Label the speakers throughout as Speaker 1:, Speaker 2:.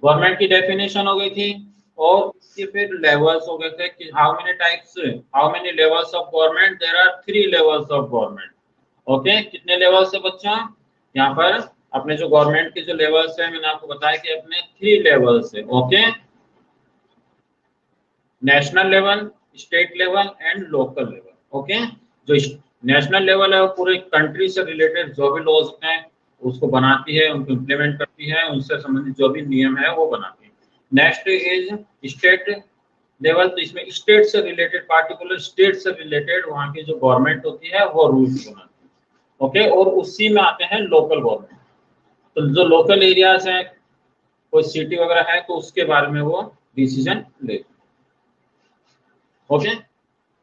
Speaker 1: Government की definition हो गई थी और इसके फिर लेवल्स हो गए थे कि how many levels of government, there are 3 levels of government. Okay, कितने लेवल्स है बच्चों? यहाँ पर अपने जो गवर्नमेंट के जो लेवल्स है मैंने आपको बताया कि अपने 3 लेवल्स है। Okay, national level, state level and local level. Okay, जो नेशनल लेवल है वो पूरे कंट्री से रिलेटेड जो भी लॉज हैं उसको बनाती है, उनको इम्प्लीमेंट करती है, उनसे संबंधित जो भी नियम है वो बनाती है। नेक्स्ट इज स्टेट लेवल, तो इसमें स्टेट से रिलेटेड, पार्टिकुलर स्टेट से रिलेटेड वहाँ की जो गवर्नमेंट होती है वो रूल्स बनाती है। ओके, और उसी में आते हैं लोकल गवर्नमेंट। तो जो लोकल एरियाज है, कोई सिटी वगैरह है, तो उसके बारे में वो डिसीजन लेती है। ओके,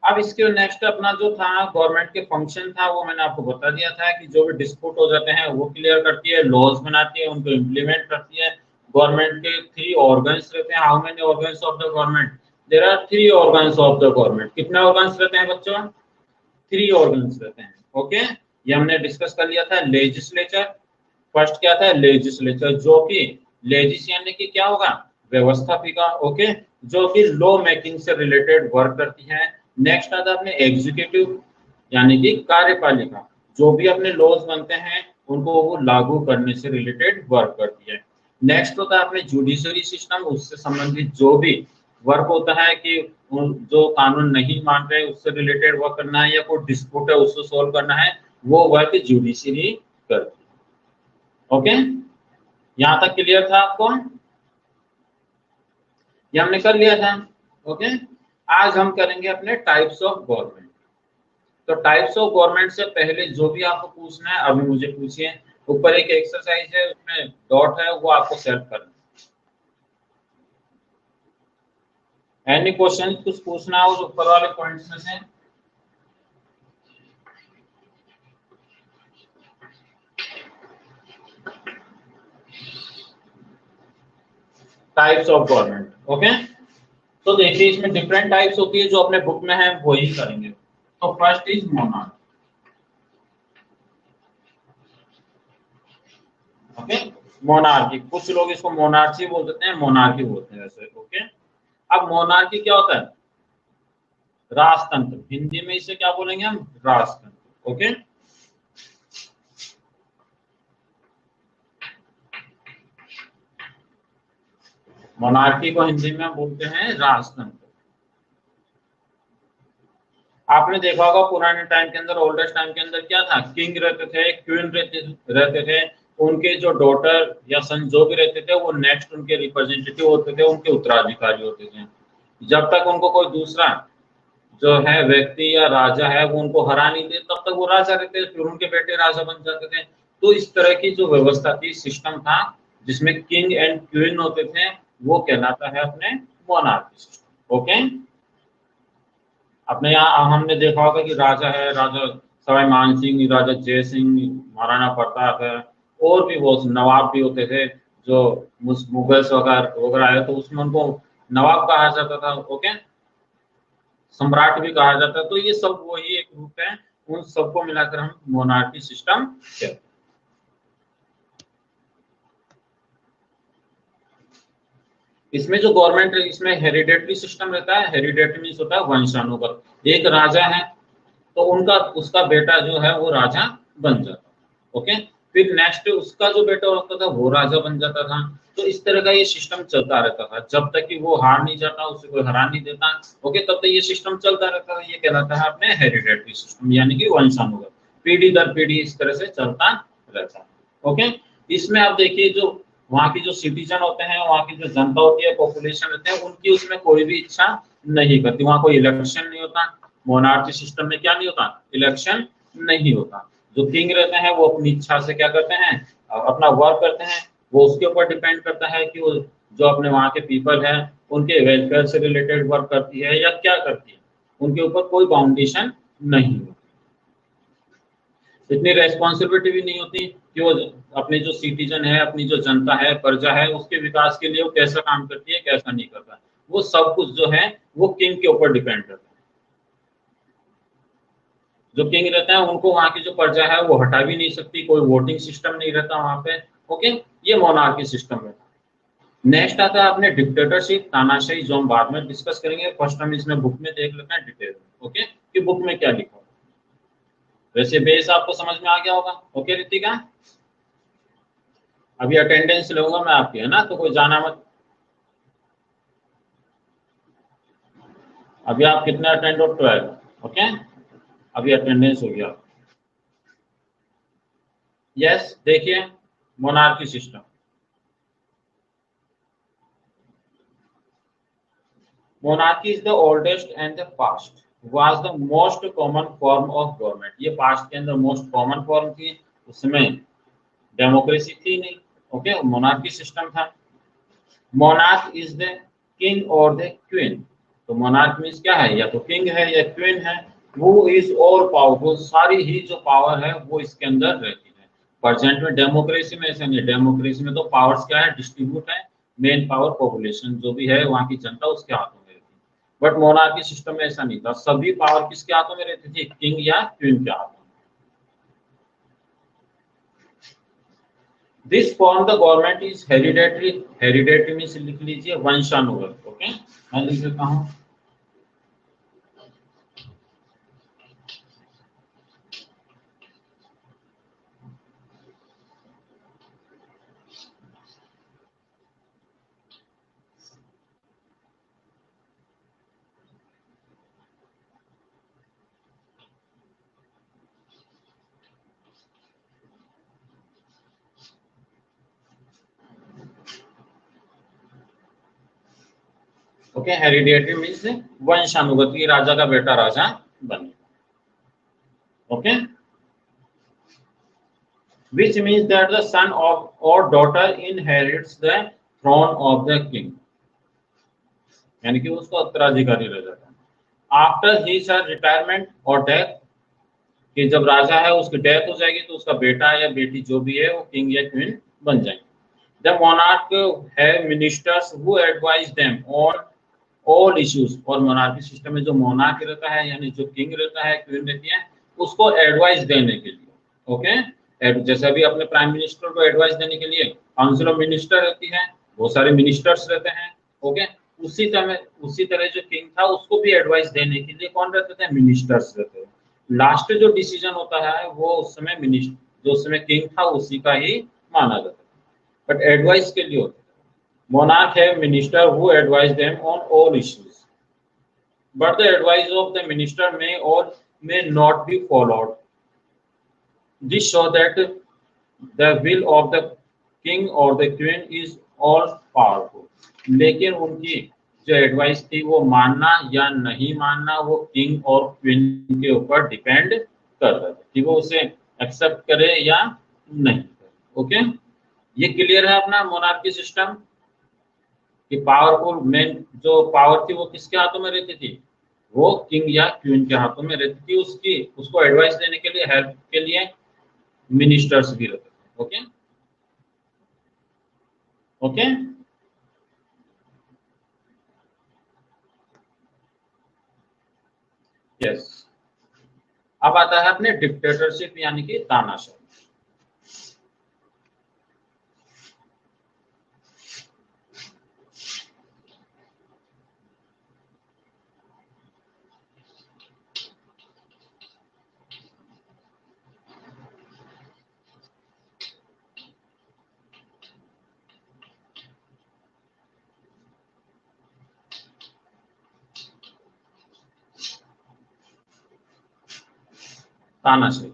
Speaker 1: अब इसके नेक्स्ट अपना जो था गवर्नमेंट के फंक्शन था वो मैंने आपको बता दिया था कि जो भी डिस्प्यूट हो जाते हैं वो क्लियर करती है, लॉज बनाती है, उनको इम्प्लीमेंट करती है। गवर्नमेंट के 3 ऑर्गन्स रहते हैं। How many organs of the government? There are 3 organs of the government. कितने ऑर्गन्स रहते हैं बच्चों? 3 ऑर्गन्स रहते हैं। ओके, ये हमने डिस्कस कर लिया था। लेजिस्लेचर, फर्स्ट क्या था? लेजिस्लेचर, जो कि लेजिस यानी कि क्या होगा? व्यवस्थापिका। ओके, जो कि लॉ मेकिंग से रिलेटेड वर्क करती है। नेक्स्ट आता है अपने एग्जीक्यूटिव यानी कि कार्यपालिका, जो भी अपने लॉज बनते हैं उनको वो लागू करने से रिलेटेड वर्क करती है। नेक्स्ट होता है अपने जुडिशरी सिस्टम, उससे संबंधित जो भी वर्क होता है कि जो कानून नहीं मान रहे उससे रिलेटेड वर्क करना है या कोई डिस्प्यूट है उसको सोल्व करना है, वो वर्क जुडिशरी करती है। ओके, यहां तक क्लियर था आपको? ये हमने कर लिया था। ओके, आज हम करेंगे अपने टाइप्स ऑफ गवर्नमेंट। तो टाइप्स ऑफ गवर्नमेंट से पहले जो भी आपको पूछना है अभी मुझे पूछिए। ऊपर एक एक्सरसाइज है, उसमें डॉट है, वो आपको सेलेक्ट करना है। एनी क्वेश्चन कुछ पूछना हो जो ऊपर वाले पॉइंट्स में से? Types of government. ओके, तो देखिए इसमें डिफरेंट टाइप्स होती है, जो अपने बुक में है वही करेंगे। तो first is monarch. Okay, monarchy, कुछ लोग इसको मोनार्ची बोल देते हैं, मोनार्की बोलते हैं वैसे। ओके, अब मोनार्की क्या होता है? राजतंत्र। हिंदी में इसे क्या बोलेंगे हम? राजतंत्र। ओके, मोनार्की को हिंदी में हम बोलते हैं राजतंत्र। आपने देखा होगा पुराने टाइम के अंदर, ओल्डेस्ट टाइम के अंदर क्या था? किंग रहते थे, क्वीन रहते थे, उनके जो डॉटर या सन जो भी रहते थे वो नेक्स्ट उनके रिप्रेजेंटेटिव होते थे, उनके उत्तराधिकारी होते थे। जब तक उनको कोई दूसरा जो है व्यक्ति या राजा है वो उनको हरा नहीं दे तब तक वो राजा रहते थे, फिर उनके बेटे राजा बन जाते थे। तो इस तरह की जो व्यवस्था थी, सिस्टम था जिसमें किंग एंड क्वीन होते थे, वो कहलाता है अपने मोनार्की सिस्टम। ओके, अपने यहाँ हमने देखा होगा कि राजा है, राजा सवाई मान सिंह, राजा जय सिंह, महाराणा प्रताप है, और भी बहुत नवाब भी होते थे जो मुगल्स वगैरह आए तो उसमें उनको नवाब कहा जाता था। ओके, सम्राट भी कहा जाता है। तो ये सब वही एक रूप है, उन सबको मिलाकर हम मोनार्की सिस्टम कहते हैं। इसमें जो गवर्नमेंट है इसमें हेरिडेटरी सिस्टम रहता है। हेरिडेटरी मीन्स होता है वंशानुगत। एक राजा है तो उनका उसका बेटा जो है वो राजा बन जाता। ओके, फिर नेक्स्ट उसका जो बेटा होता था वो राजा बन जाता था। तो इस तरह का ये सिस्टम चलता रहता था जब तक कि वो हार नहीं जाता, उसे कोई हरा नहीं देता। ओके, तब तक ये सिस्टम चलता रहता था। ये कहलाता है अपने हेरिडेटरी सिस्टम यानी कि वंशानुगत, पीढ़ी दर पीढ़ी इस तरह से चलता रहता है। ओके, इसमें आप देखिए जो वहाँ की जो सिटीजन होते हैं, वहाँ की जो जनता होती है, पॉपुलेशन रहते हैं, उनकी उसमें कोई भी इच्छा नहीं करती। वहाँ कोई इलेक्शन नहीं होता। मोनार्की सिस्टम में क्या नहीं होता? इलेक्शन नहीं होता। जो किंग रहते हैं वो अपनी इच्छा से क्या करते हैं? अपना वर्क करते हैं। वो उसके ऊपर डिपेंड करता है कि वो जो अपने वहाँ के पीपल है उनके वेलफेयर से रिलेटेड वर्क करती है या क्या करती है, उनके ऊपर कोई बाउंडेशन नहीं होती। इतनी रेस्पॉन्सिबिलिटी भी नहीं होती कि वो अपने जो सिटीजन है, अपनी जो जनता है, प्रजा है, उसके विकास के लिए वो कैसा काम करती है, कैसा नहीं करता। वो सब कुछ जो है वो किंग के ऊपर डिपेंड करता है। जो किंग रहता है उनको वहां की जो प्रजा है वो हटा भी नहीं सकती, कोई वोटिंग सिस्टम नहीं रहता वहां पे। ओके, ये मोनार्की सिस्टम रहता है। नेक्स्ट आता है अपने डिक्टेटरशिप, तानाशाही, जो हम बाद में डिस्कस करेंगे। फर्स्ट हम इसमें बुक में देख लेते हैं डिटेल में, ओके, कि बुक में क्या लिखा है। वैसे बेस आपको समझ में आ गया होगा, ओके रितिका? अभी अटेंडेंस लूंगा मैं आपकी, है ना, तो कोई जाना मत। अभी आप कितने अटेंड हो? 12, ओके, अभी अटेंडेंस हो गया। यस, देखिए monarchy system. Monarchy is the oldest and the past was the most common form of government। ये पास्ट के अंदर मोस्ट कॉमन फॉर्म थी, उसमें डेमोक्रेसी थी नहीं, ओके, मोनार्की सिस्टम था। मोनार्क इज द किंग और द क्वीन। तो मोनार्क मीन्स क्या है, या तो किंग है या क्वीन है। वो इज ऑल पावरफुल, सारी ही जो पावर है वो इसके अंदर रहती है। प्रेजेंट में डेमोक्रेसी में ऐसा नहीं, डेमोक्रेसी में तो पावर्स क्या है, डिस्ट्रीब्यूट है। मेन पावर पॉपुलेशन जो भी है वहां की जनता, उसके हाथों में रहती है। बट मोनार्की सिस्टम में ऐसा नहीं था, सभी पावर किसके हाथों में रहती थी, किंग या क्वीन के हाथों में। This form the government is hereditary. Hereditary means लिख लीजिए वंशानुगत, ओके, मैं लिख देता हूँ। ओके, हेरिडेटरी मीन्स वंशानुगत, की राजा का बेटा राजा बने, okay. Which means that the son of or daughter inherits the throne of the king, यानी कि उसका उत्तराधिकारी रह जाता है। आफ्टर हिज रिटायरमेंट और डेथ, कि जब राजा है उसकी डेथ हो जाएगी तो उसका बेटा या बेटी जो भी है वो किंग या क्वीन बन जाएंगे। The monarch have ministers who advise them on all issues. और मोनार्की सिस्टम में जो मोनार्क रहता है, यानी जो किंग रहता है, क्वीन रहती है, उसको एडवाइस देने के लिए, ओके। जैसे अभी अपने प्राइम मिनिस्टर को एडवाइस देने के लिए काउंसिल ऑफ मिनिस्टर रहती है, बहुत सारे मिनिस्टर्स रहते हैं, ओके। उसी तरह जो किंग था उसको भी एडवाइस देने के लिए कौन रहते थे, मिनिस्टर्स रहते थे। लास्ट जो डिसीजन होता है वो उस समय मिनिस्टर, जो उस समय किंग था उसी का ही माना जाता है, बट एडवाइस के लिए होता है। Monarch have minister who advise them on all issues, but the advice of the minister may or may not be followed. This show that the will of the king or the queen is all powerful. लेकिन उनकी जो advice थी वो मानना या नहीं मानना वो किंग और क्वीन के ऊपर डिपेंड करता है कि वो उसे एक्सेप्ट करे या नहीं करे, ओके। ये क्लियर है अपना मोनार्की सिस्टम कि पावरफुल मेन जो पावर थी वो किसके हाथों में रहती थी, वो किंग या क्वीन के हाथों में रहती थी। उसको एडवाइस देने के लिए, हेल्प के लिए मिनिस्टर्स भी रहते थे, ओके ओके। यस, अब आता है अपने डिक्टेटरशिप यानी कि तानाशाही। तानाशाही,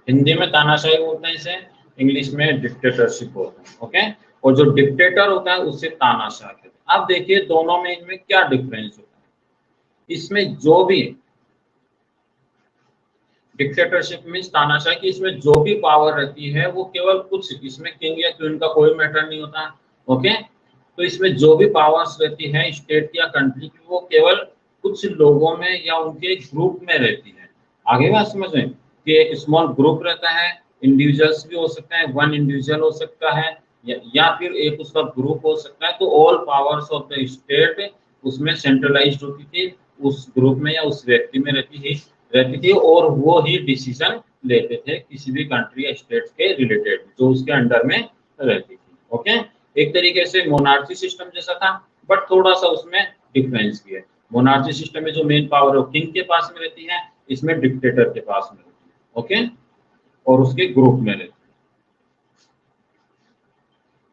Speaker 1: हिंदी में तानाशाही बोलते हैं इसे, इंग्लिश में डिक्टेटरशिप बोलते हैं, ओके। और जो डिक्टेटर होता है उससे तानाशाह कहते हैं। अब देखिए दोनों में इनमें क्या डिफरेंस होता है। इसमें जो भी डिक्टेटरशिप मीन्स तानाशाही की, इसमें जो भी पावर रहती है वो केवल कुछ, इसमें किंग या क्वीन का कोई मैटर नहीं होता, ओके। तो इसमें जो भी पावर्स रहती है स्टेट या कंट्री की, वो केवल कुछ लोगों में या उनके ग्रुप में रहती है। आगे बात समझ में कि एक स्मॉल ग्रुप रहता है, इंडिविजुअल्स भी हो सकते हैं, वन इंडिविजुअल हो सकता है या फिर एक उसका ग्रुप हो सकता है। तो all powers of the state उसमें सेंट्रलाइज्ड होती थी, उस ग्रुप में या उस व्यक्ति में रहती थी, और वो ही डिसीजन लेते थे किसी भी कंट्री या स्टेट के रिलेटेड जो उसके अंडर में रहती थी, ओके। एक तरीके से मोनार्ची सिस्टम जैसा था, बट थोड़ा सा उसमें डिफरेंस भी है। मोनार्ची सिस्टम में जो मेन पावर है किंग के पास में रहती है, इसमें डिक्टेटर के पास में रहती है। ओके, और उसके ग्रुप में रहती है।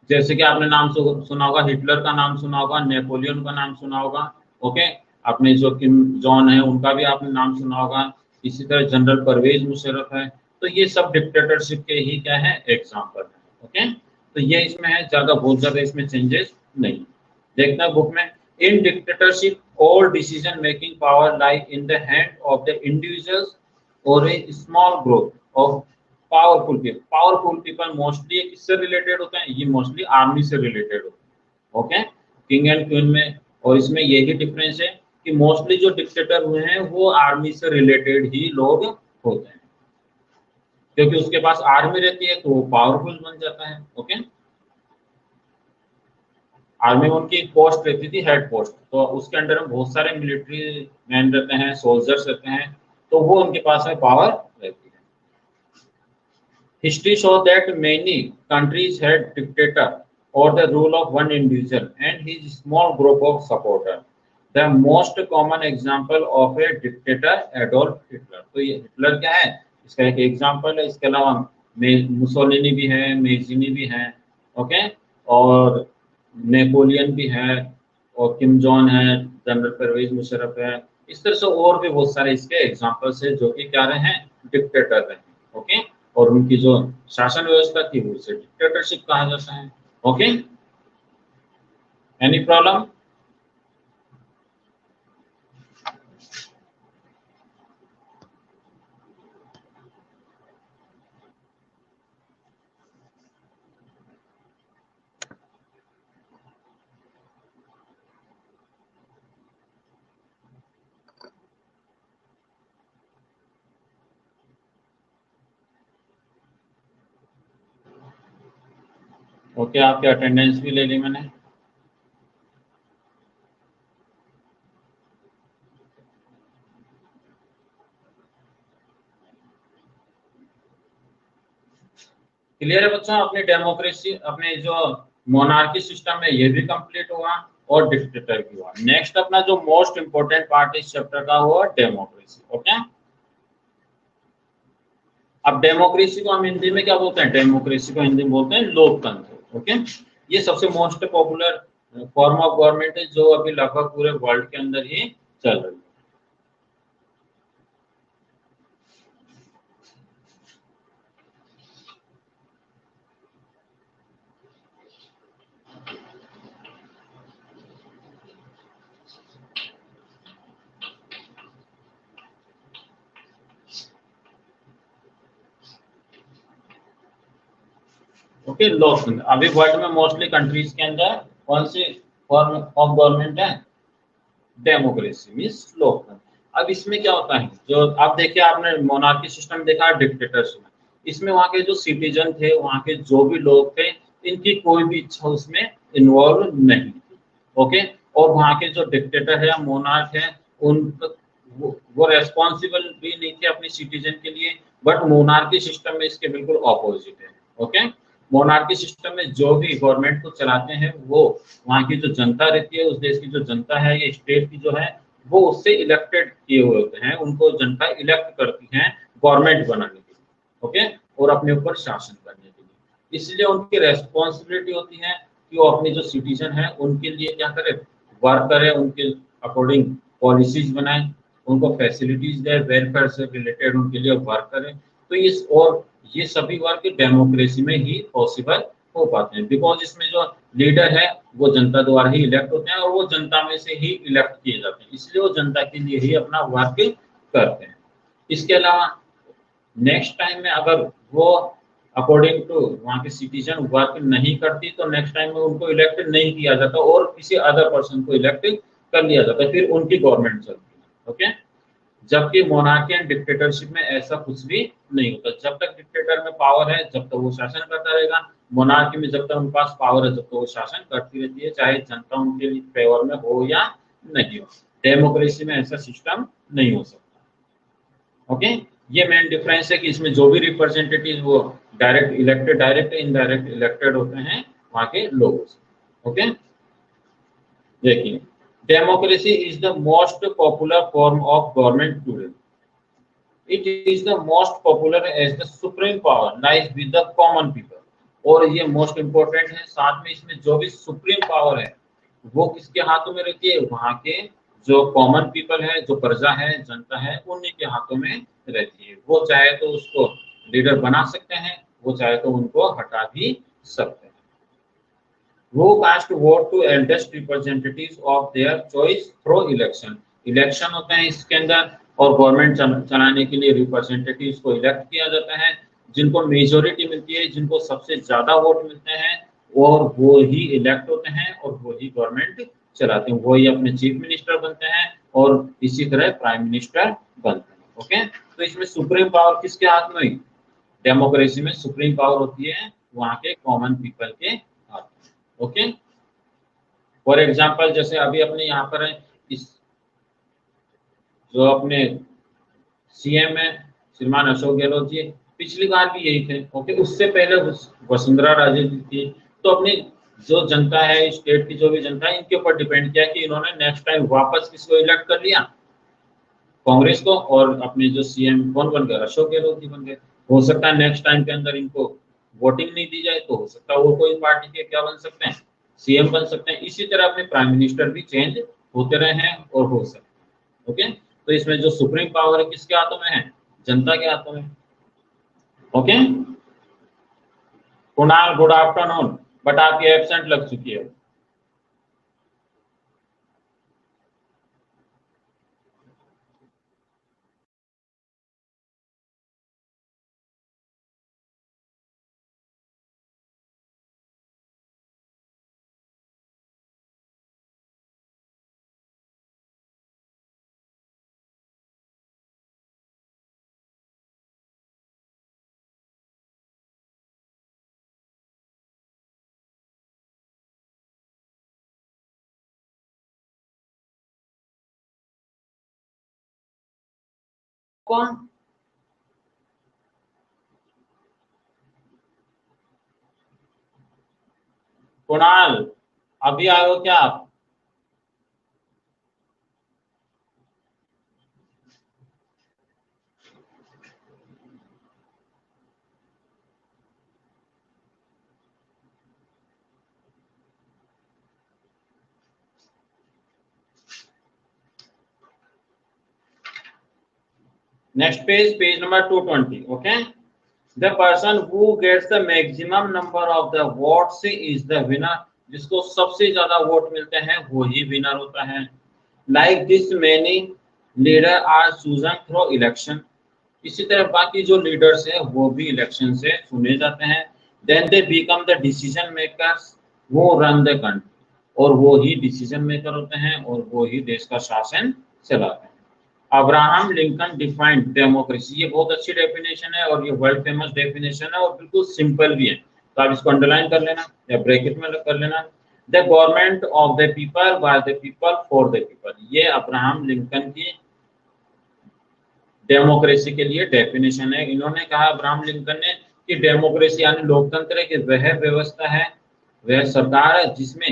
Speaker 1: जैसे कि आपने नाम सुना होगा, हिटलर का नाम सुना होगा, नेपोलियन का नाम सुना होगा। ओके, आपने जो किम जॉन है उनका भी आपने नाम सुना होगा। इसी तरह जनरल परवेज मुशर्रफ है। तो ये सब डिक्टेटरशिप के ही क्या है, एग्जाम्पल है। ओके, तो ये इसमें है, ज्यादा बहुत ज्यादा इसमें चेंजेस नहीं। देखना बुक में, in dictatorship all decision making power lie in the hand of the individuals और a small group of powerful people. Mostly ये किससे रिलेटेड होते हैं, ये मोस्टली आर्मी से रिलेटेड होते हैं। ओके, किंग एंड क्वीन में, और इसमें यही डिफरेंस है कि मोस्टली जो डिक्टेटर हुए हैं वो आर्मी से रिलेटेड ही लोग होते हैं, क्योंकि उसके पास आर्मी रहती है तो वो पावरफुल बन जाता है। ओके, आर्मी में उनकी पोस्ट रहती थी, हेड पोस्ट, तो उसके अंडर में बहुत सारे मिलिट्री मैन रहते हैं, सोल्जर्स रहते हैं, तो वो उनके पास में पावर रहती है। History shows that many countries had dictator or the rule of one individual and his small group of supporters. The most common example of a dictator Adolf Hitler. तो ये हिटलर क्या है, इसका एक एग्जाम्पल है। इसके अलावा मुसोलिनी भी है, मेजिनी भी है। ओके, और नेपोलियन भी है, और किम जॉन है, जनरल परवेज मुशर्रफ है। इस तरह से और भी बहुत सारे इसके एग्जाम्पल्स है जो कि क्या रहे हैं, डिक्टेटर रहे हैं। ओके, और उनकी जो शासन व्यवस्था थी वो उसे डिक्टेटरशिप कहा जाता है। Okay, any problem? ओके, आपके अटेंडेंस भी ले ली मैंने। क्लियर है बच्चों? अपनी डेमोक्रेसी, अपने जो मोनार्की सिस्टम है ये भी कंप्लीट हुआ, और डिक्टेटर भी हुआ। नेक्स्ट अपना जो मोस्ट इंपोर्टेंट पार्ट इस चैप्टर का हुआ डेमोक्रेसी। ओके, अब डेमोक्रेसी को हम हिंदी में क्या बोलते हैं, डेमोक्रेसी को हिंदी में बोलते हैं लोकतंत्र। ओके, ये सबसे most popular form of government है जो अभी लगभग पूरे वर्ल्ड के अंदर ही चल रही है। ओके, लोकतंत्र अभी वर्ल्ड में मोस्टली कंट्रीज के अंदर कौन सी फॉर्म ऑफ गवर्नमेंट है, डेमोक्रेसी मीन्स लोकतंत्र। अब इसमें क्या होता है, जो आप देखिए, आपने मोनार्की सिस्टम देखा, डिक्टेटरशिप, इसमें वहाँ के जो सिटीजन थे, वहाँ के जो भी लोग थे, इनकी कोई भी इच्छा उसमें इन्वॉल्व नहीं थी। ओके, और वहाँ के जो डिक्टेटर है या मोनार्क है, उन वो रेस्पॉन्सिबल भी नहीं थे अपने सिटीजन के लिए। बट मोनार्की सिस्टम में इसके बिल्कुल ऑपोजिट है। ओके, मोनार्की सिस्टम में जो भी गवर्नमेंट को चलाते हैं वो वहाँ की जो जनता रहती है, उस देश की जो जनता है या स्टेट की जो है, वो उससे इलेक्टेड किए हुए होते हैं, उनको जनता इलेक्ट करती है गवर्नमेंट बनाने के लिए। ओके, और अपने ऊपर शासन करने के लिए। इसलिए उनकी रेस्पॉन्सिबिलिटी होती है कि वो अपने जो सिटीजन है उनके लिए क्या करे, वर्क करे, उनके अकॉर्डिंग पॉलिसीज बनाए, उनको फैसिलिटीज दे, वेलफेयर से रिलेटेड उनके लिए वर्क करें। तो इस और ये सभी वर्क डेमोक्रेसी में ही पॉसिबल हो पाते हैं, बिकॉज इसमें जो लीडर है वो जनता द्वारा ही इलेक्ट होते हैं, और वो जनता में से ही इलेक्ट किए जाते हैं, इसलिए वो जनता के लिए ही अपना वर्क करते हैं। इसके अलावा नेक्स्ट टाइम में अगर वो अकॉर्डिंग टू वहाँ के सिटीजन वर्क नहीं करती, तो नेक्स्ट टाइम में उनको इलेक्ट नहीं किया जाता और किसी अदर पर्सन को इलेक्ट कर लिया जाता है, फिर उनकी गवर्नमेंट चलती है। ओके, जबकि मोनार्की एंड डिक्टेटरशिप में ऐसा कुछ भी नहीं होता। जब तक डिक्टेटर में पावर है जब तक वो शासन करता रहेगा, मोनार्की में जब तक उनके पास पावर है जब तक वो शासन करती रहती है, चाहे जनता उनके फेवर में हो या नहीं हो। डेमोक्रेसी में ऐसा सिस्टम नहीं हो सकता। ओके, ये मेन डिफरेंस है कि इसमें जो भी रिप्रेजेंटेटिव वो direct elected, direct indirect elected होते हैं, वहां के लोगों से। ओके, देखिए, democracy is the most popular form of government today. It is the most popular as the supreme power lies with the common people. और ये मोस्ट इंपॉर्टेंट है, साथ में इसमें जो भी सुप्रीम पावर है वो किसके हाथों में रहती है, वहां के जो कॉमन पीपल है, जो प्रजा है, जनता है, उन्हीं के हाथों में रहती है। वो चाहे तो उसको लीडर बना सकते हैं, वो चाहे तो उनको हटा भी सकते हैं। Who cast vote to eldest representatives of their choice through election? Election होते हैं इसके अंदर, और गवर्नमेंट चलाने के लिए रिप्रेजेंटेटिव्स को इलेक्ट किया जाता है, जिनको मेजोरिटी मिलती है, जिनको सबसे ज्यादा वोट मिलते हैं, और वो ही इलेक्ट होते हैं और वो ही गवर्नमेंट चलाते हैं। वो ही अपने चीफ मिनिस्टर बनते हैं और इसी तरह प्राइम मिनिस्टर बनते हैं। ओके, तो इसमें सुप्रीम पावर किसके हाथ में हुई? डेमोक्रेसी में सुप्रीम पावर होती है वहां के कॉमन पीपल के हाथ में। ओके, फॉर एग्जाम्पल जैसे अभी अपने यहाँ पर है, इस जो अपने सीएम है श्रीमान अशोक गहलोत जी, पिछली बार भी यही थे। ओके, उससे पहले वसुंधरा राजे जी थी। तो अपनी जो जनता है, स्टेट की जो भी जनता है, इनके ऊपर डिपेंड किया कि इन्होंने नेक्स्ट टाइम वापस किसको इलेक्ट कर लिया, कांग्रेस को, और अपने जो सीएम कौन बन गए, अशोक गहलोत जी बन गए। हो सकता है नेक्स्ट टाइम के अंदर इनको वोटिंग नहीं दी जाए, तो हो सकता है वो कोई पार्टी के क्या बन सकते हैं, सीएम बन सकते हैं। इसी तरह अपने प्राइम मिनिस्टर भी चेंज होते रहे हैं और हो सकते हैं। ओके, तो इसमें जो सुप्रीम पावर है किसके हाथों में है? जनता के हाथों में। Okay, Kunal good afternoon, but आपकी एब्सेंट लग चुकी है। कौन? कुणाल, अभी आए हो क्या आप? Next page, page number 220. Okay, the person who gets the maximum number of the votes is the winner. जिसको सबसे ज्यादा वोट मिलते हैं वो ही विनर होता है। Like this, many leader are chosen through election. इसी तरह बाकी जो लीडर्स हैं वो भी इलेक्शन से चुने जाते हैं। Then they become the decision makers who run the country. और वो ही डिसीजन मेकर होते हैं और वो ही देश का शासन चलाते हैं। अब्राहम लिंकन डिफाइंड डेमोक्रेसी, ये बहुत अच्छी डेफिनेशन है और ये वर्ल्ड फेमस डेफिनेशन है और बिल्कुल सिंपल भी है, तो आप इसको अंडरलाइन कर लेना या ब्रैकेट में कर लेना। The government of the people by the people for the people, ये अब्राहम लिंकन की डेमोक्रेसी के लिए डेफिनेशन है। इन्होंने कहा अब्राहम लिंकन ने कि डेमोक्रेसी यानी लोकतंत्र की वह व्यवस्था है, वह सरकार है जिसमें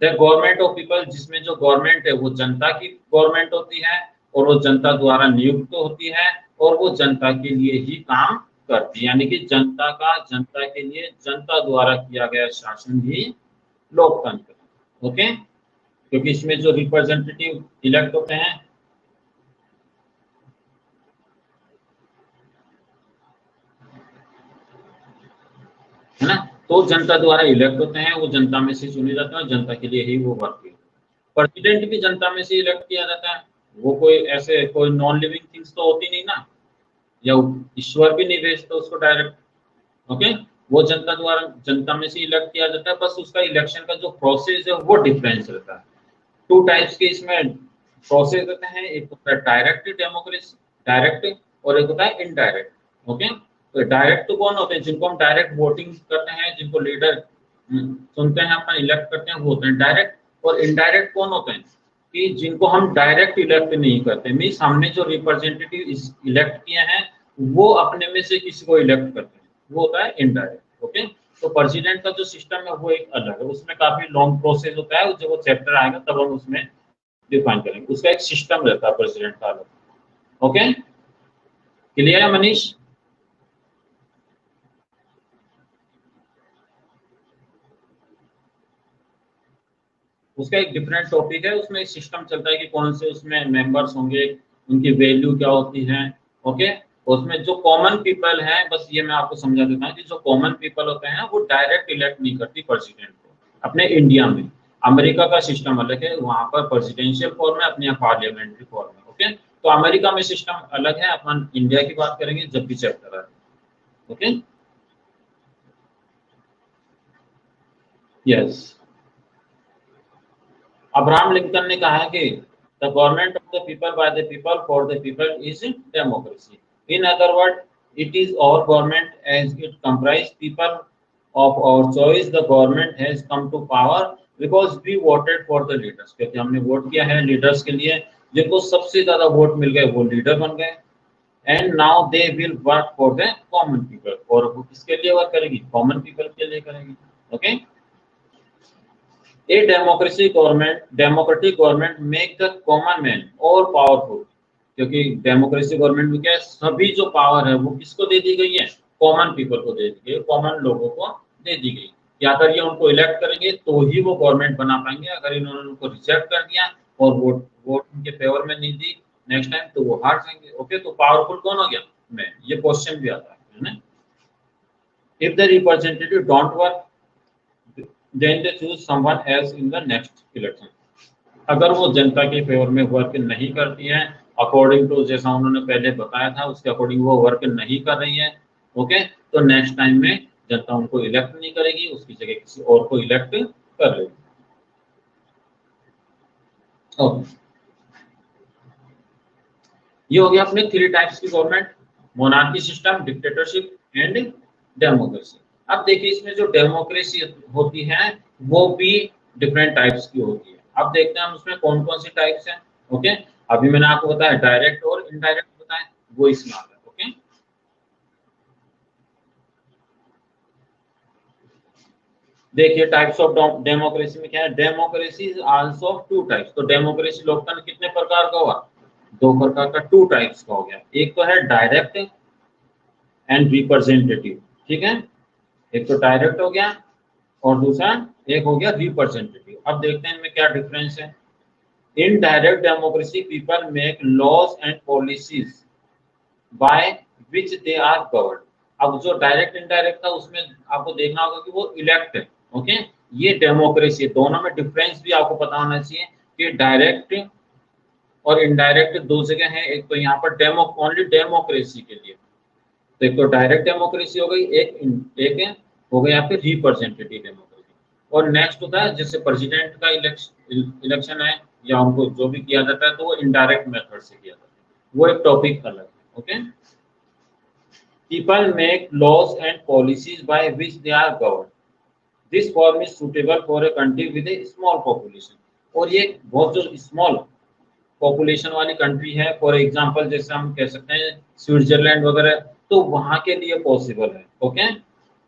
Speaker 1: द गवर्नमेंट ऑफ पीपल, जिसमें जो गवर्नमेंट है वो जनता की गवर्नमेंट होती है और वो जनता द्वारा नियुक्त होती है और वो जनता के लिए ही काम करती है, यानी कि जनता के लिए जनता द्वारा किया गया शासन ही लोकतंत्र। ओके, क्योंकि इसमें जो रिप्रेजेंटेटिव इलेक्ट होते हैं, है ना, तो जनता द्वारा इलेक्ट होते हैं, वो जनता में से चुने जाते हैं और जनता के लिए ही वो वर्क करते हैं। प्रेसिडेंट भी जनता में से इलेक्ट किया जाता है, वो कोई ऐसे कोई नॉन लिविंग थिंग्स तो होती नहीं ना, या ईश्वर भी नहीं भेजते उसको डायरेक्ट। ओके, वो जनता द्वारा जनता में से इलेक्ट किया जाता है, बस उसका इलेक्शन का जो प्रोसेस है वो डिफरेंस रहता है। टू टाइप्स के इसमें प्रोसेस रहते हैं, एक होता है डायरेक्ट डेमोक्रेसी, डायरेक्ट, और एक होता है इनडायरेक्ट। ओके, तो डायरेक्ट तो कौन होते हैं? जिनको हम डायरेक्ट वोटिंग करते हैं, जिनको लीडर चुनते हैं, अपना इलेक्ट करते हैं, वो होते हैं डायरेक्ट। और इनडायरेक्ट कौन होते हैं? कि जिनको हम डायरेक्ट इलेक्ट नहीं करते, मीन्स हमने जो रिप्रेजेंटेटिव इलेक्ट किए हैं वो अपने में से किसी को इलेक्ट करते हैं, वो होता है इनडायरेक्ट। ओके, तो प्रेसिडेंट का जो सिस्टम है वो एक अलग है, उसमें काफी लॉन्ग प्रोसेस होता है, जब वो चैप्टर आएगा तब हम उसमें डिफाइन करेंगे, उसका एक सिस्टम रहता है प्रेसिडेंट का अलग। ओके, क्लियर है मनीष? उसका एक डिफरेंट टॉपिक है, उसमें एक सिस्टम चलता है कि कौन से उसमें मेंबर्स होंगे, उनकी वैल्यू क्या होती है। ओके, उसमें जो कॉमन पीपल है, बस ये मैं आपको समझा देता हूँ कि जो कॉमन पीपल होते हैं वो डायरेक्ट इलेक्ट नहीं करती प्रेसिडेंट को। अपने इंडिया में, अमेरिका का सिस्टम अलग है, वहां पर प्रेसिडेंशियल फॉर्म है, अपने यहाँ पार्लियामेंट्री फॉर्म है। ओके, तो अमेरिका में सिस्टम अलग है, अपन इंडिया की बात करेंगे जब भी चैप्टर आए। Okay, yes. अब्राहम लिंकन ने कहा है कि the government of the people by the people for the people is democracy. In other word, it is our government as it comprise people of our choice. The government has come to power because we voted for the leaders, क्योंकि हमने vote किया है leaders के लिए, जिनको सबसे ज्यादा vote मिल गए वो लीडर बन गए। And now they will work for the common people, और वो किसके लिए वर्क करेगी? कॉमन पीपल के लिए करेगी। Okay, A democratic government make the common man और पावरफुल, क्योंकि डेमोक्रेसी गवर्नमेंट में क्या है, सभी जो पावर है वो किसको दे दी गई है? कॉमन पीपल को दे दी गई, कॉमन लोगों को दे दी गई। कि अगर ये उनको इलेक्ट करेंगे तो ही वो गवर्नमेंट बना पाएंगे, अगर इन्होंने उनको रिजेक्ट कर दिया और वोट वोट उनके फेवर में नहीं दी नेक्स्ट टाइम, तो वो हार जाएंगे। ओके, तो पावरफुल कौन हो गया? मैं। ये क्वेश्चन भी आता है ना। If the representative don't work then they choose someone else in the next election। अगर वो जनता के फेवर में वर्क नहीं करती है, अकॉर्डिंग टू जैसा उन्होंने पहले बताया था उसके अकॉर्डिंग वो वर्क नहीं कर रही है, ओके, तो नेक्स्ट टाइम में जनता उनको इलेक्ट नहीं करेगी, उसकी जगह किसी और को इलेक्ट कर लेगी। ओके, ये हो गया अपने 3 टाइप्स की government, monarchy system, dictatorship and democracy. अब देखिए इसमें जो डेमोक्रेसी होती है वो भी डिफरेंट टाइप्स की होती है। अब देखते हैं हम उसमें कौन कौन सी टाइप्स हैं। ओके, अभी मैंने आपको बताया डायरेक्ट और इनडायरेक्ट बताया, वो इसमें आता है। ओके, देखिए टाइप्स ऑफ डेमोक्रेसी में क्या है, democracy is also of 2 types. तो डेमोक्रेसी लोकतंत्र कितने प्रकार का हुआ? 2 प्रकार का, 2 टाइप्स का हो गया। एक तो है डायरेक्ट एंड रिप्रेजेंटेटिव, ठीक है, एक तो डायरेक्ट हो गया और दूसरा एक हो गया रिप्रेजेंटेटिव। अब देखते हैं इनमें क्या डिफरेंस है। In direct democracy people make laws and policies by which they are govern. अब जो डायरेक्ट इनडायरेक्ट था उसमें आपको देखना होगा कि वो इलेक्ट है। ओके, ये डेमोक्रेसी, दोनों में डिफरेंस भी आपको पता होना चाहिए कि डायरेक्ट और इनडायरेक्ट 2 जगह है। एक तो यहाँ पर ओनली डेमोक्रेसी के लिए, तो एक तो डायरेक्ट डेमोक्रेसी हो गई, एक हो गया फिर रिप्रेजेंटेटिव डेमोक्रेसी। और नेक्स्ट होता है जैसे प्रेसिडेंट का इलेक्शन है या उनको जो भी किया जाता है तो वो इनडायरेक्ट मेथड से किया जाता है, वो एक टॉपिक अलग है। Okay, people make laws and policies by which they are govern. This form is suitable for a country with a small population. और ये बहुत जो स्मॉल पॉपुलेशन वाली कंट्री है, फॉर एग्जांपल जैसे हम कह सकते हैं स्विट्जरलैंड वगैरह, तो वहां के लिए पॉसिबल है। ओके,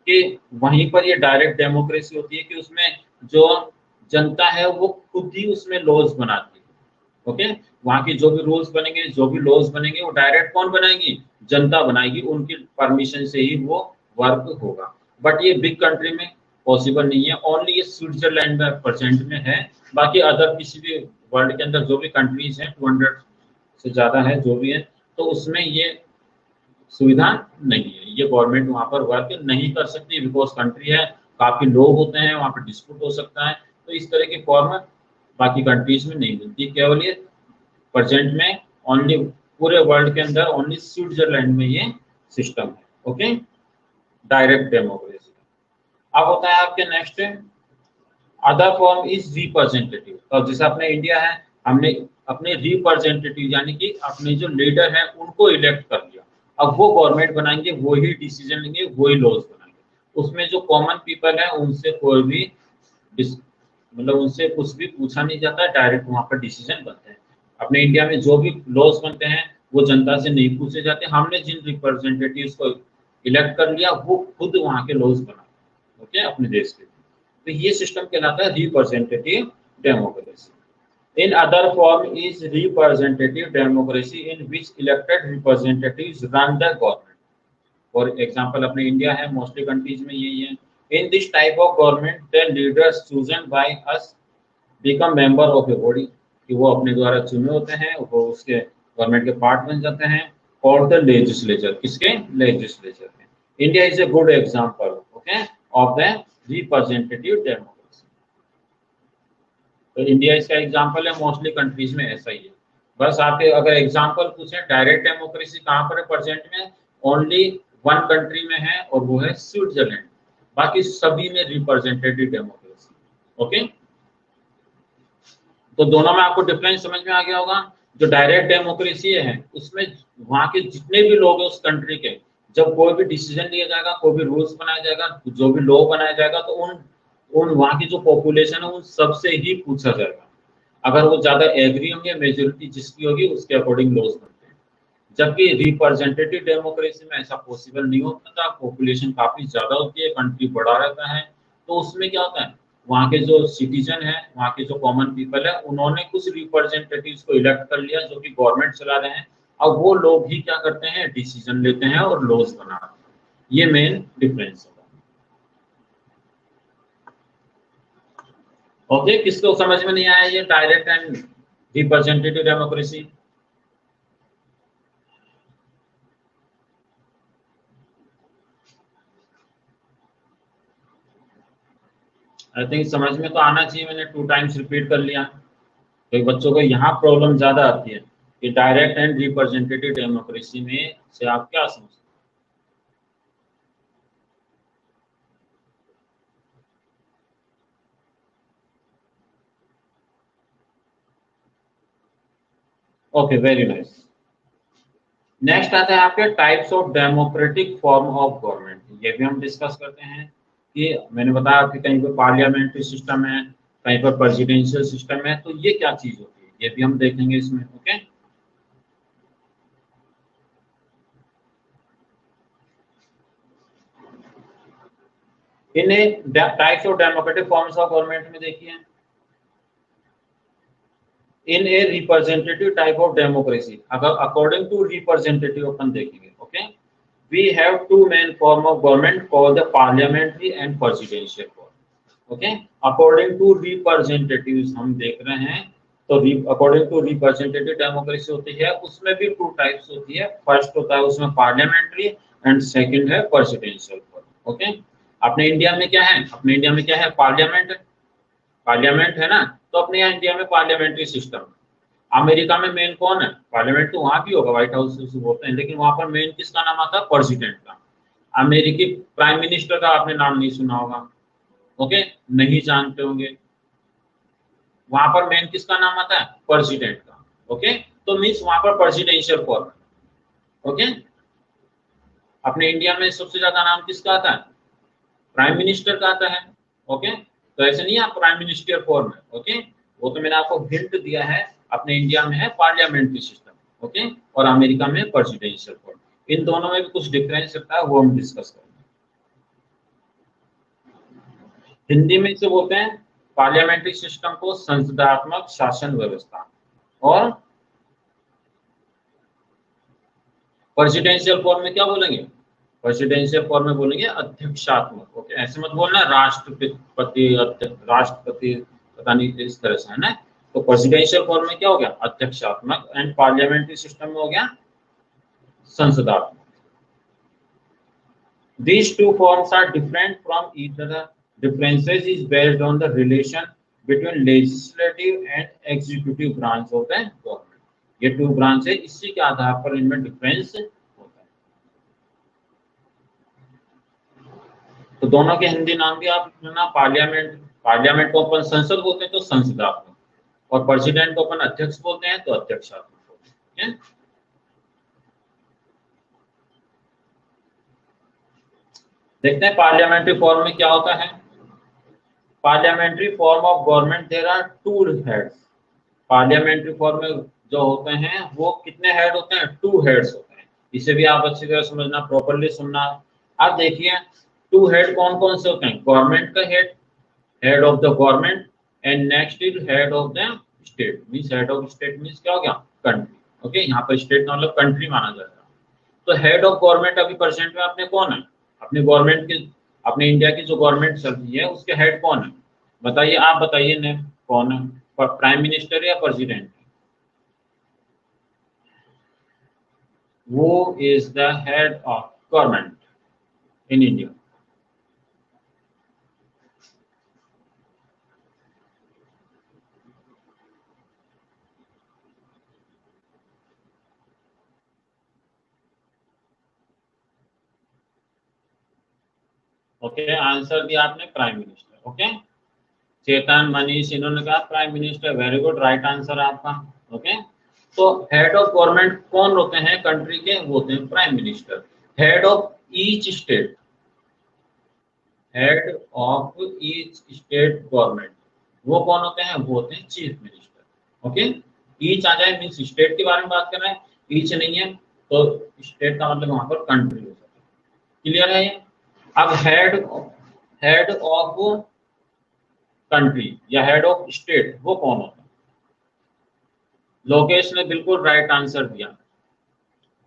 Speaker 1: कि वहीं पर ये डायरेक्ट डेमोक्रेसी होती है कि उसमें जो जनता है वो खुद ही उसमें लॉज बनाती है। ओके, वहां की जो भी रूल्स बनेंगे, जो भी लॉज बनेंगे, वो डायरेक्ट कौन बनाएगी? जनता बनाएगी, उनकी परमिशन से ही वो वर्क होगा। बट ये बिग कंट्री में पॉसिबल नहीं है, ओनली ये स्विट्जरलैंड में परसेंट में है। बाकी अदर किसी भी वर्ल्ड के अंदर जो भी कंट्रीज हैं 200 से ज्यादा है जो भी है, तो उसमें ये सुविधा नहीं है, ये गवर्नमेंट वहां पर वर्क नहीं कर सकती, बिकॉज कंट्री है, काफी लोग होते हैं, वहां पर डिस्प्यूट हो सकता है। तो इस तरह की फॉर्म बाकी कंट्रीज में नहीं मिलती, केवल ये प्रेजेंट में ओनली पूरे वर्ल्ड के अंदर ओनली स्विट्जरलैंड में ये सिस्टम है। Okay, direct democracy. अब होता है आपके next other form is representative. तो जैसे अपने इंडिया है, हमने अपने रिप्रेजेंटेटिव यानी कि अपने जो लीडर है उनको इलेक्ट कर लिया, अब वो गवर्नमेंट बनाएंगे, वो ही डिसीजन लेंगे, वो ही लॉज बनाएंगे। उसमें जो कॉमन पीपल है उनसे कोई भी मतलब उनसे कुछ भी पूछा नहीं जाता, डायरेक्ट वहां पर डिसीजन बनते हैं। अपने इंडिया में जो भी लॉज बनते हैं वो जनता से नहीं पूछे जाते, हमने जिन रिप्रेजेंटेटिव्स को इलेक्ट कर लिया वो खुद वहां के लॉज बनाते हैं। ओके, अपने देश के। तो ये सिस्टम कहलाता है representative democracy. In other form is representative democracy in which elected representatives run the government. For example अपने इंडिया है, मोस्टली कंट्रीज में यही है। In this type of government the leaders chosen by us become member of a body, कि वो अपने द्वारा चुने होते हैं, वो उसके गवर्नमेंट के पार्ट बन जाते हैं। और द लेजिस्लेचर, किसके? लेजिस्लेचर में। India is a good example okay of the representative democracy. तो इंडिया इसका एग्जांपल है, मोस्टली कंट्रीज में ऐसा ही है। बस आपके अगर एग्जांपल पूछे डायरेक्ट डेमोक्रेसी कहाँ पर है प्रेजेंट में, ओनली वन कंट्री में है और वो है स्विट्जरलैंड। बाकी सभी में रिप्रेजेंटेटिव डेमोक्रेसी। ओके, तो दोनों में आपको डिफरेंस समझ में आ गया होगा। जो डायरेक्ट डेमोक्रेसी है उसमें वहां के जितने भी लोग हैं उस कंट्री के, जब कोई भी डिसीजन लिया जाएगा, कोई भी रूल्स बनाया जाएगा, जो भी लॉ बनाया जाएगा, तो उन वहां की जो पॉपुलेशन है उन सबसे ही पूछा जाएगा। अगर वो ज्यादा एग्री होंगे, मेजोरिटी जिसकी होगी उसके अकॉर्डिंग लॉज बनते हैं। जबकि रिप्रेजेंटेटिव डेमोक्रेसी में ऐसा पॉसिबल नहीं होता था, पॉपुलेशन काफी ज्यादा होती है, कंट्री बड़ा रहता है, तो उसमें क्या होता है, वहाँ के जो सिटीजन है, वहाँ के जो कॉमन पीपल है, उन्होंने कुछ रिप्रेजेंटेटिव्स को इलेक्ट कर लिया जो कि गवर्नमेंट चला रहे हैं। अब वो लोग ही क्या करते हैं, डिसीजन लेते हैं और लॉज बनाते हैं। ये मेन डिफरेंस है। ओके, किसको समझ में नहीं आया ये direct and representative democracy? I think समझ में तो आना चाहिए, मैंने 2 टाइम्स रिपीट कर लिया। तो बच्चों को यहाँ प्रॉब्लम ज्यादा आती है कि डायरेक्ट एंड रिप्रेजेंटेटिव डेमोक्रेसी में से आप क्या समझते हैं? Okay, very nice. नेक्स्ट आता है आपके types of democratic form of government. ये भी हम डिस्कस करते हैं कि मैंने बताया कि कहीं पर पार्लियामेंट्री सिस्टम है, कहीं पर प्रेसिडेंशियल सिस्टम है, तो ये क्या चीज होती है ये भी हम देखेंगे इसमें। Okay, in types of democratic forms of government में देखिए, in a representative type of democracy, अगर अकॉर्डिंग टू रिप्रेजेंटेटिव अपन देखेंगे, okay, we have two main form of government called the parliamentary and presidential form. Okay, according to representatives हम देख रहे हैं, तो अकॉर्डिंग टू रिप्रेजेंटेटिव डेमोक्रेसी होती है, उसमें भी 2 टाइप्स होती है। फर्स्ट होता है उसमें पार्लियामेंट्री एंड सेकंड है प्रेसिडेंशियल फॉर्म। ओके, अपने इंडिया में क्या है, अपने इंडिया में क्या है, पार्लियामेंट, पार्लियामेंट है ना, तो अपने यहाँ इंडिया में पार्लियामेंट्री सिस्टम। अमेरिका में मेन कौन है, पार्लियामेंट तो वहां भी होगा, व्हाइट हाउस से बोलते हैं, लेकिन वहां पर मेन किसका नाम आता है, प्रेसिडेंट का। अमेरिकी प्राइम मिनिस्टर का आपने नाम नहीं सुना होगा, ओके, नहीं जानते होंगे। वहां पर मेन किसका नाम आता है, प्रेसिडेंट का। ओके, तो मीन्स वहां पर प्रेसिडेंशियल फॉर्म। ओके, अपने इंडिया में सबसे ज्यादा नाम किसका आता है, प्राइम मिनिस्टर का आता है। ओके, तो ऐसे नहीं आप प्राइम मिनिस्टर फॉर्म है। ओके, वो तो मैंने आपको हिंट दिया है, अपने इंडिया में है पार्लियामेंट्री सिस्टम, ओके, और अमेरिका में प्रेसिडेंशियल फॉर्म। इन दोनों में भी कुछ डिफरेंस रहता है, वो हम डिस्कस करेंगे। हिंदी में इसे बोलते हैं पार्लियामेंट्री सिस्टम को संसदात्मक शासन व्यवस्था, और प्रेसिडेंशियल फॉर्म में क्या बोलेंगे, प्रेसिडेंशियल फॉर्म में बोलेंगे अध्यक्षात्मक। ओके, ऐसे मत बोलना राष्ट्रपति, राष्ट्रपति, पता नहीं इस तरह से है ना। तो प्रेसिडेंशियल फॉर्म में क्या हो गया, अध्यक्षात्मक, एंड पार्लियामेंट्री सिस्टम में हो गया संसदात्मक। These two forms are different from each other. Differences is based on the relation between legislative and executive branch of the government. ये 2 ब्रांच है, इसी के आधार पर इनमें डिफरेंस होता है। तो दोनों के हिंदी नाम भी आप ना, पार्लियामेंट, पार्लियामेंट को अपन संसद बोलते हैं तो संसदात्मक, और प्रेसिडेंट को अपन अध्यक्ष बोलते हैं तो अध्यक्षात्मक बोलते हैं। देखते हैं पार्लियामेंट्री फॉर्म में क्या होता है। Parliamentary form of government there are 2 heads. Parliamentary form में जो होते हैं वो कितने हेड होते हैं, 2 हेड्स होते हैं। इसे भी आप अच्छी तरह समझना, प्रॉपर्ली सुनना। आप देखिए टू हेड कौन कौन से होते हैं? गवर्नमेंट का head, head of the government, and next is head of the state. Means head of state means क्या हो गया? कंट्री। ओके, यहाँ पर स्टेट का मतलब कंट्री माना जाएगा। तो हेड ऑफ गवर्नमेंट अभी प्रेजेंट में अपने कौन है? अपने गवर्नमेंट के, अपने इंडिया की जो गवर्नमेंट चल रही है उसके हेड कौन है? बताइए, आप बताइए ने कौन है? प्राइम मिनिस्टर या प्रेसिडेंट? वो is the head of government in India. Okay, answer दिया आपने प्राइम मिनिस्टर। ओके, चेतन, मनीष, इन्होंने कहा prime minister. Very good, right answer आपका। ओके, तो हेड ऑफ गवर्नमेंट कौन होते हैं कंट्री के? वो होते हैं prime minister. Head of each state, head of each state government, वो कौन होते हैं? वो होते हैं चीफ मिनिस्टर। ओके, ईच आ जाए मीन्स स्टेट के बारे में बात कर रहे हैं, ईच नहीं है तो स्टेट का मतलब वहां पर कंट्री हो सकता है। क्लियर है ये? अब हेड ऑफ कंट्री या हेड ऑफ स्टेट वो कौन होता है? लोकेश ने बिल्कुल राइट आंसर दिया।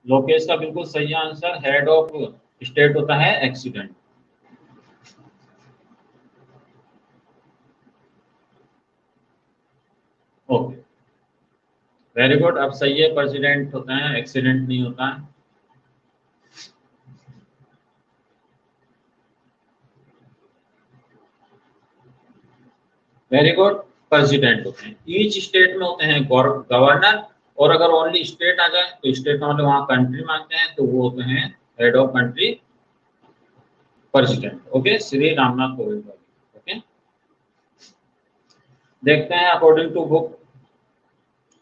Speaker 1: लोकेश का बिल्कुल सही आंसर, हेड ऑफ स्टेट होता है एक्सीडेंट। ओके, वेरी गुड, अब सही है, प्रेसिडेंट होता है, एक्सीडेंट नहीं होता है। वेरी गुड, प्रेसिडेंट होते हैं। ईच स्टेट में होते हैं गवर्नर, और अगर ओनली स्टेट आ जाए तो स्टेट का मतलब वहां कंट्री मानते हैं तो वो होते हैं head of country, president. Okay, Shri Ramnath Kovind. Okay, देखते हैं अकॉर्डिंग टू बुक,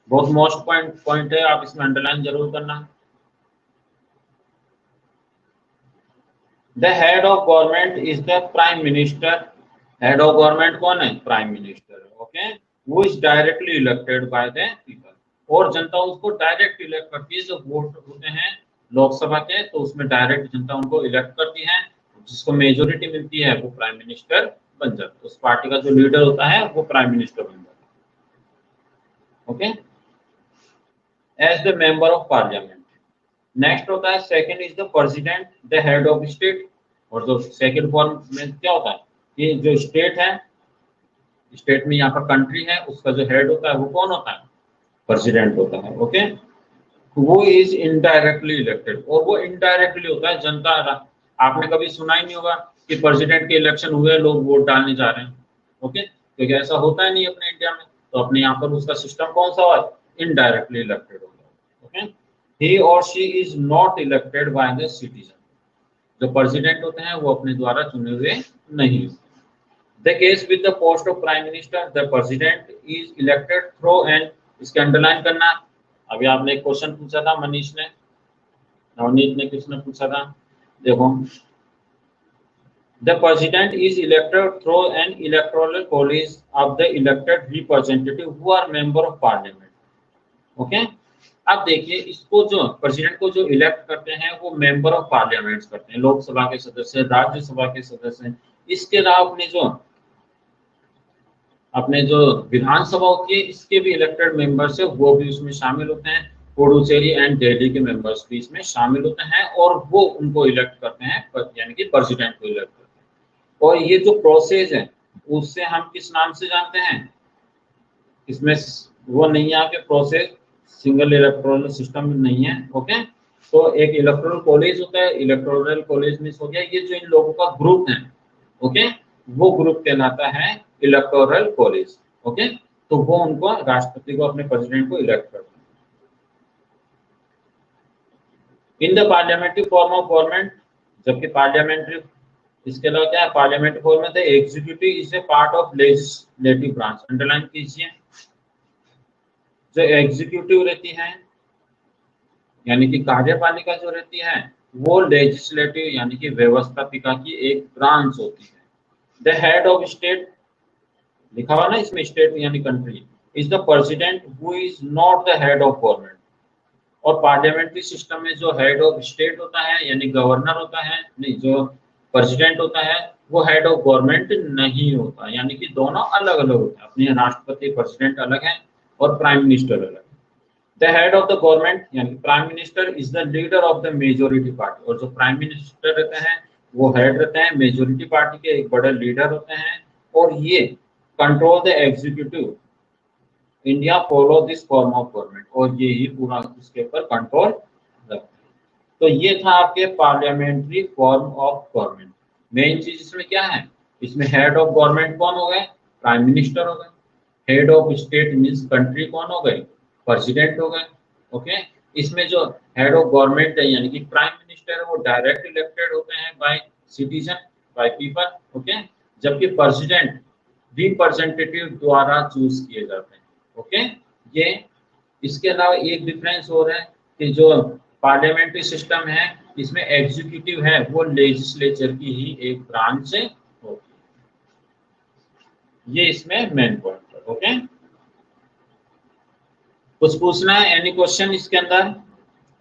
Speaker 1: बहुत मोस्ट पॉइंट है, आप इसमें अंडरलाइन जरूर करना। The head of government is the prime minister. Head of government कौन है? Prime minister. ओके, वो is directly elected by the people, और जनता उसको डायरेक्ट इलेक्ट करती है। जो वोट होते हैं लोकसभा के, तो उसमें डायरेक्ट जनता उनको इलेक्ट करती है, जिसको मेजोरिटी मिलती है वो प्राइम मिनिस्टर बन जाता है। उस पार्टी का जो लीडर होता है वो प्राइम मिनिस्टर बन जाता है। Okay, as the member of parliament. Next होता है second is the president, the head of state. और जो सेकंड फॉर्म में क्या होता है? ये जो स्टेट है, स्टेट में यहाँ पर कंट्री है, उसका जो हेड होता है वो कौन होता है? प्रेसिडेंट होता है। ओके, वो इज इनडायरेक्टली इलेक्टेड, और वो इनडायरेक्टली होता है जनता। आपने कभी सुना ही नहीं होगा कि प्रेसिडेंट के इलेक्शन हुए, लोग वोट डालने जा रहे हैं। ओके, क्योंकि ऐसा होता है नहीं अपने इंडिया में। तो अपने यहाँ पर उसका सिस्टम कौन सा हुआ? इनडायरेक्टली इलेक्टेड होता है। ओके, ही और she is not elected by the citizen. जो प्रेसिडेंट होते हैं वो अपने द्वारा चुने हुए नहीं होते। The case with the post of prime minister, the president is elected through and, इसके अंडरलाइन करना। अभी आपने एक क्वेश्चन पूछा था मनीष ने, नवनीत ने, किसने पूछा था? देखो, the president is elected through an electoral college of the elected representative who are member of parliament. Okay, अब देखिए, इसको जो प्रेसिडेंट को जो इलेक्ट करते हैं वो मेंबर ऑफ पार्लियामेंट करते हैं, लोकसभा के सदस्य, राज्यसभा के सदस्य। इसके अलावा अपने जो विधानसभा होती है इसके भी इलेक्टेड मेंबर्स है, वो भी उसमें शामिल होते हैं। पुडुचेरी एंड दिल्ली के मेंबर्स भी इसमें शामिल होते हैं, और वो उनको इलेक्ट करते हैं, यानी कि प्रेसिडेंट को इलेक्ट करते हैं। और ये जो प्रोसेस है उससे हम किस नाम से जानते हैं? इसमें वो नहीं है कि प्रोसेस सिंगल इलेक्टोरल सिस्टम नहीं है। ओके, तो एक इलेक्टोरल कॉलेज होता है। इलेक्टोरल कॉलेज में हो गया ये जो इन लोगों का ग्रुप है, ओके, वो ग्रुप कहलाता है इलेक्टोरल कॉलेज। ओके, तो वो उनको, राष्ट्रपति को, अपने प्रेसिडेंट को इलेक्ट करते हैं। In the parliamentary form of government, जबकि पार्लियामेंट्री, इसके अलावा क्या है? पार्लियामेंट्री फॉर्म में the executive is a part of legislative branch. Underline कीजिए, जो एग्जीक्यूटिव रहती है यानी कि कार्यपालिका जो रहती है, वो लेजिस्लेटिव यानी कि व्यवस्थापिका की एक ब्रांच होती है। द हेड ऑफ स्टेट, लिखा हुआ ना इसमें स्टेट यानी country, is the president who is not the head of government. और पार्लियामेंट्री सिस्टम में जो हेड ऑफ स्टेट होता है यानी गवर्नर होता है, नहीं, जो प्रेसिडेंट होता है वो हेड ऑफ गवर्नमेंट नहीं होता, यानी कि दोनों अलग अलग होते हैं। अपने राष्ट्रपति प्रेसिडेंट अलग है और प्राइम मिनिस्टर अलग है। The head of the government यानी prime minister is the leader of the majority party, और जो प्राइम मिनिस्टर रहते हैं वो हेड रहते हैं मेजोरिटी पार्टी के, एक बड़े लीडर होते हैं, और ये control the executive. India follow this form of government, और ये ही पूरा उसके ऊपर कंट्रोल रखते हैं। तो ये था आपके parliamentary form of government. Main चीज इसमें क्या है, इसमें हेड ऑफ गवर्नमेंट कौन हो गए, प्राइम मिनिस्टर हो गए। Head of state means country कौन हो गए, प्रेसिडेंट हो गए। ओके, इसमें जो हेड ऑफ गवर्नमेंट है यानी कि प्राइम मिनिस्टर है वो डायरेक्ट इलेक्टेड होते हैं by citizen, by people. Okay, जबकि प्रेसिडेंट रिप्रेजेंटेटिव द्वारा चूज किए जाते हैं। ओके, ये इसके अलावा एक डिफरेंस और है कि जो पार्लियामेंट्री सिस्टम है इसमें एग्जीक्यूटिव है वो लेजिस्लेचर की ही एक ब्रांच होती है। ये इसमें मेन पॉइंट है। ओके, कुछ पूछना है, एनी क्वेश्चन इसके अंदर?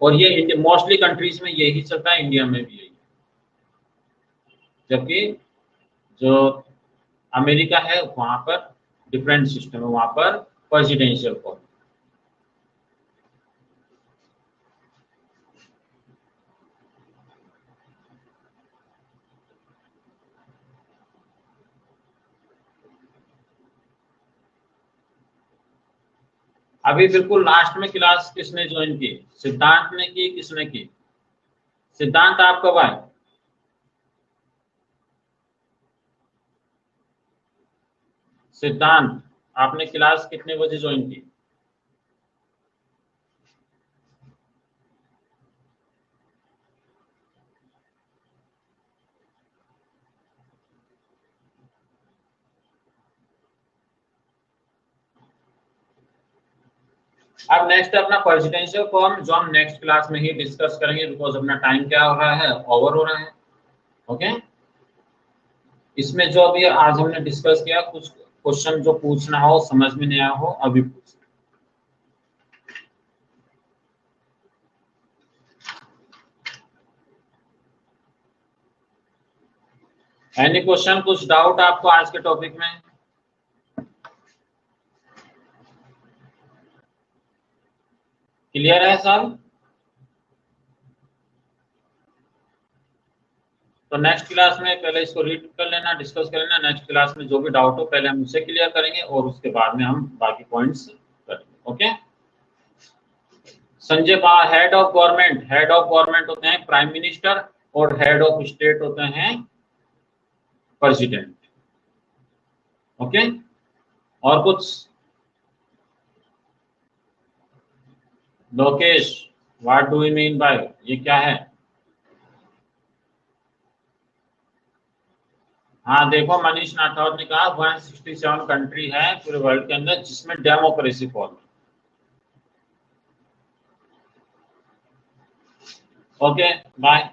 Speaker 1: और ये मोस्टली कंट्रीज में यही चलता है, इंडिया में भी यही, जबकि जो अमेरिका है वहां पर डिफरेंट सिस्टम है, वहां पर प्रेसिडेंशियल फॉर्म। अभी बिल्कुल लास्ट में क्लास किसने ज्वाइन की, सिद्धांत ने की, किसने की? सिद्धांत आप कब आए? सिद्धांत आपने क्लास कितने बजे ज्वाइन की? अब नेक्स्ट अपना प्रेसिडेंशियल फॉर्म जो हम नेक्स्ट क्लास में ही डिस्कस करेंगे, बिकॉज अपना टाइम क्या हो रहा है, ओवर हो रहा है। ओके, इसमें जो अभी आज हमने डिस्कस किया, कुछ क्वेश्चन जो पूछना हो, समझ में नहीं आया हो, अभी पूछ। एनी क्वेश्चन, कुछ डाउट आपको आज के टॉपिक में? क्लियर है सब? तो नेक्स्ट क्लास में पहले इसको रीड कर लेना, डिस्कस कर लेना। नेक्स्ट क्लास में जो भी डाउट हो पहले हम उसे क्लियर करेंगे और उसके बाद में हम बाकी पॉइंट्स करेंगे। ओके, संजय पा, हेड ऑफ गवर्नमेंट होते हैं प्राइम मिनिस्टर, और हेड ऑफ स्टेट होते हैं प्रेसिडेंट। ओके, और कुछ? Lokesh, what do you mean by, ये क्या है? हाँ देखो, मनीष नाथौर ने कहा 167 कंट्री है पूरे वर्ल्ड के अंदर जिसमें डेमोक्रेसी फॉर्म। Okay, bye.